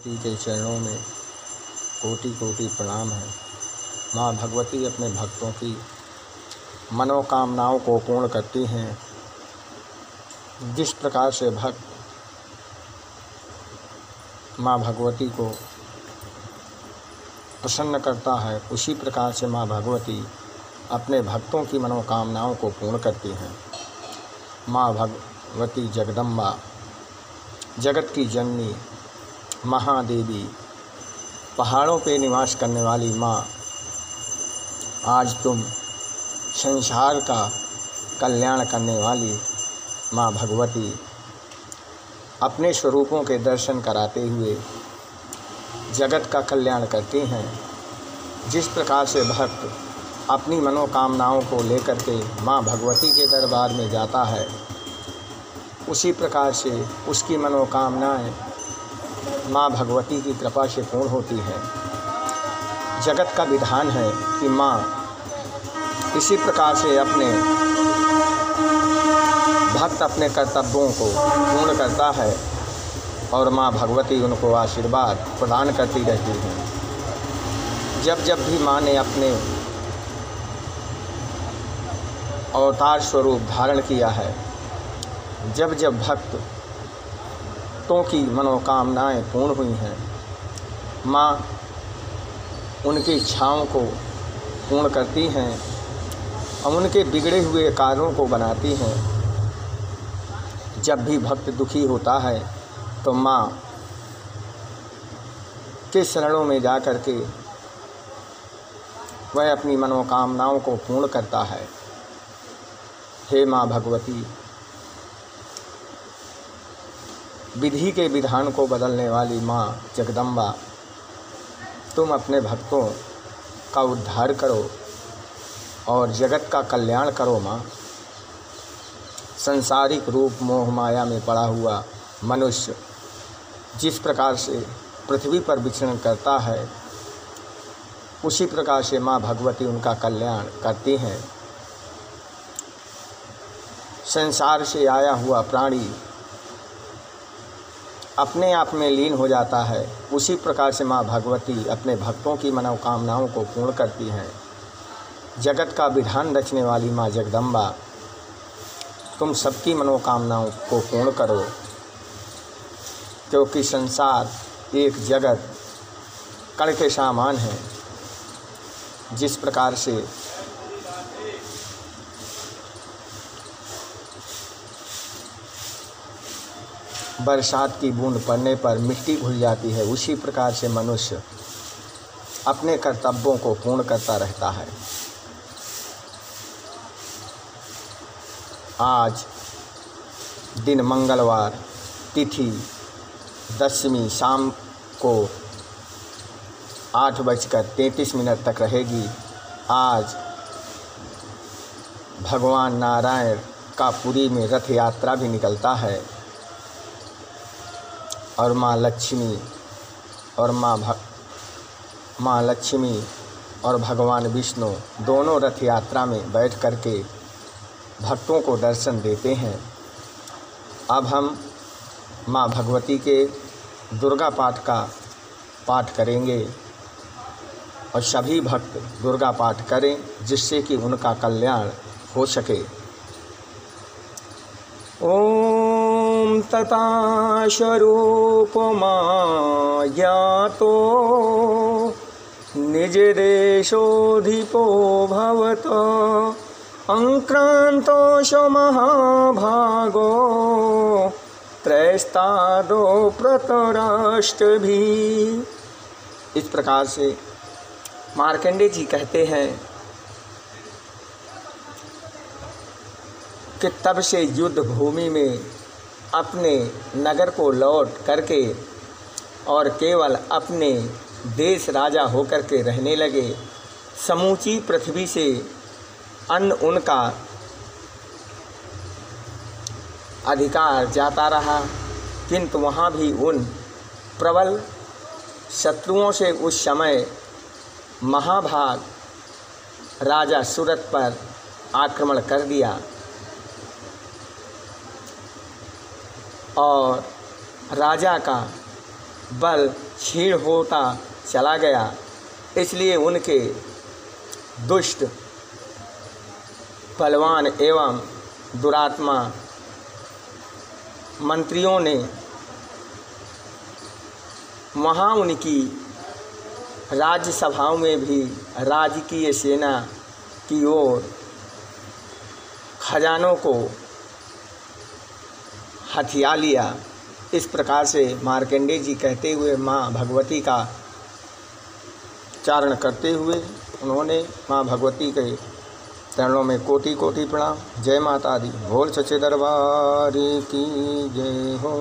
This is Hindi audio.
भगवती के चरणों में कोटि कोटि प्रणाम है। माँ भगवती अपने भक्तों की मनोकामनाओं को पूर्ण करती हैं। जिस प्रकार से भक्त माँ भगवती को प्रसन्न करता है, उसी प्रकार से माँ भगवती अपने भक्तों की मनोकामनाओं को पूर्ण करती हैं। माँ भगवती जगदम्बा, जगत की जननी, महादेवी, पहाड़ों पे निवास करने वाली माँ, आज तुम संसार का कल्याण करने वाली माँ भगवती अपने स्वरूपों के दर्शन कराते हुए जगत का कल्याण करती हैं। जिस प्रकार से भक्त अपनी मनोकामनाओं को लेकर के माँ भगवती के दरबार में जाता है, उसी प्रकार से उसकी मनोकामनाएं माँ भगवती की कृपा से पूर्ण होती हैं। जगत का विधान है कि माँ इसी प्रकार से अपने भक्त अपने कर्तव्यों को पूर्ण करता है और माँ भगवती उनको आशीर्वाद प्रदान करती रहती हैं। जब जब भी माँ ने अपने अवतार स्वरूप धारण किया है, जब जब भक्तों की मनोकामनाएं पूर्ण हुई हैं, माँ उनकी इच्छाओं को पूर्ण करती हैं और उनके बिगड़े हुए कार्यों को बनाती हैं। जब भी भक्त दुखी होता है तो माँ के शरणों में जा कर के वह अपनी मनोकामनाओं को पूर्ण करता है। हे माँ भगवती, विधि के विधान को बदलने वाली माँ जगदम्बा, तुम अपने भक्तों का उद्धार करो और जगत का कल्याण करो। माँ, संसारिक रूप मोह माया में पड़ा हुआ मनुष्य जिस प्रकार से पृथ्वी पर विचरण करता है, उसी प्रकार से माँ भगवती उनका कल्याण करती हैं। संसार से आया हुआ प्राणी अपने आप में लीन हो जाता है, उसी प्रकार से माँ भगवती अपने भक्तों की मनोकामनाओं को पूर्ण करती हैं। जगत का विधान रचने वाली माँ जगदम्बा, तुम सबकी मनोकामनाओं को पूर्ण करो, क्योंकि संसार एक जगत कण के समान है। जिस प्रकार से बरसात की बूंद पड़ने पर मिट्टी घुल जाती है, उसी प्रकार से मनुष्य अपने कर्तव्यों को पूर्ण करता रहता है। आज दिन मंगलवार, तिथि दशमी, शाम को 8:33 तक रहेगी। आज भगवान नारायण का पुरी में रथ यात्रा भी निकलता है और माँ लक्ष्मी और भगवान विष्णु दोनों रथ यात्रा में बैठ करके भक्तों को दर्शन देते हैं। अब हम माँ भगवती के दुर्गा पाठ का पाठ करेंगे और सभी भक्त दुर्गा पाठ करें, जिससे कि उनका कल्याण हो सके। ओम तथास्वरूप मायातो निज देशोधिपो भवत अंक्रांतोष महाभागो त्रैस्तादो प्रतराष्ट्रभी। इस प्रकार से मार्कंडेय जी कहते हैं कि तब से युद्ध भूमि में अपने नगर को लौट करके और केवल अपने देश राजा होकर के रहने लगे। समूची पृथ्वी से अन्न उनका अधिकार जाता रहा, किंतु वहाँ भी उन प्रबल शत्रुओं से उस समय महाभाग राजा सूरत पर आक्रमण कर दिया और राजा का बल क्षीण होता चला गया। इसलिए उनके दुष्ट बलवान एवं दुरात्मा मंत्रियों ने वहाँ उनकी राज्यसभाओं में भी राजकीय सेना की ओर खजानों को हथिया लिया। इस प्रकार से मार्कंडेय जी कहते हुए माँ भगवती का चारण करते हुए उन्होंने माँ भगवती के चरणों में कोटि कोटि प्रणाम। जय माता दी। बोल सच्चे दरबार की जय हो।